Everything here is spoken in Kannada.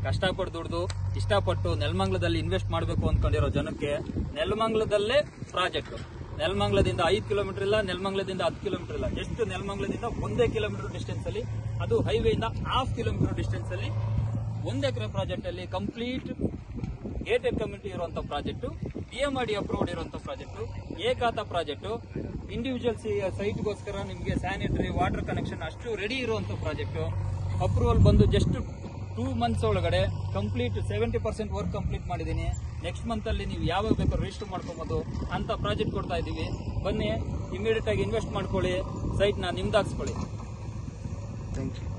ಕಷ್ಟಪಟ್ಟು ದುಡಿದು ಇಷ್ಟಪಟ್ಟು ನೆಲಮಂಗಲದಲ್ಲಿ ಇನ್ವೆಸ್ಟ್ ಮಾಡಬೇಕು ಅಂದ್ಕೊಂಡಿರೋ ಜನಕ್ಕೆ ನೆಲಮಂಗಲದಲ್ಲೇ ಪ್ರಾಜೆಕ್ಟ್. ನೆಲಮಂಗಲದಿಂದ 5 ಕಿಲೋಮೀಟರ್ ಇಲ್ಲ, ನೆಲಮಂಗಲದಿಂದ 10 ಕಿಲೋಮೀಟರ್ ಇಲ್ಲ, ಜಸ್ಟ್ ನೆಲಮಂಗಲದಿಂದ 1 ಕಿಲೋಮೀಟರ್ ಡಿಸ್ಟೆನ್ಸ್ ಅಲ್ಲಿ, ಅದು ಹೈವೇಯಿಂದ 1/2 ಕಿಲೋಮೀಟರ್ ಡಿಸ್ಟೆನ್ಸ್ ಅಲ್ಲಿ 1 ಎಕರೆ ಪ್ರಾಜೆಕ್ಟ್ ಅಲ್ಲಿ ಕಂಪ್ಲೀಟ್ ಗೇಟೆಡ್ ಕಮ್ಯುನಿಟಿ ಇರುವಂತಹ ಪ್ರಾಜೆಕ್ಟ್, PMRD ಅಪ್ರೂವ್ಡ್ ಇರುವಂತಹ ಪ್ರಾಜೆಕ್ಟ್, ಏಕಾತ ಪ್ರಾಜೆಕ್ಟ್, ಇಂಡಿವಿಜುವಲ್ ಸೈಟ್ಗೋಸ್ಕರ ನಿಮಗೆ ಸ್ಯಾನಿಟರಿ ವಾಟರ್ ಕನೆಕ್ಷನ್ ಅಷ್ಟು ರೆಡಿ ಇರುವಂತಹ ಪ್ರಾಜೆಕ್ಟ್. ಅಪ್ರೂವಲ್ ಬಂದು ಜಸ್ಟ್ 2 ಮಂತ್ಸ್ ಒಳಗಡೆ ಕಂಪ್ಲೀಟ್ 70% ವರ್ಕ್ ಕಂಪ್ಲೀಟ್ ಮಾಡಿದ್ದೀನಿ. ನೆಕ್ಸ್ಟ್ ಮಂತ್ ಅಲ್ಲಿ ನೀವು ಯಾವಾಗ ಬೇಕಾದ್ರೂ ರಿಜಿಸ್ಟರ್ ಮಾಡ್ಕೊಬಹುದು ಅಂತ ಪ್ರಾಜೆಕ್ಟ್ ಕೊಡ್ತಾ ಇದ್ದೀವಿ. ಬನ್ನಿ, ಇಮಿಡಿಯೇಟ್ ಆಗಿ ಇನ್ವೆಸ್ಟ್ ಮಾಡ್ಕೊಳ್ಳಿ, ಸೈಟ್ ನ ನಿಮ್ದಾಗಿಸ್ಕೊಳ್ಳಿ. Thank you.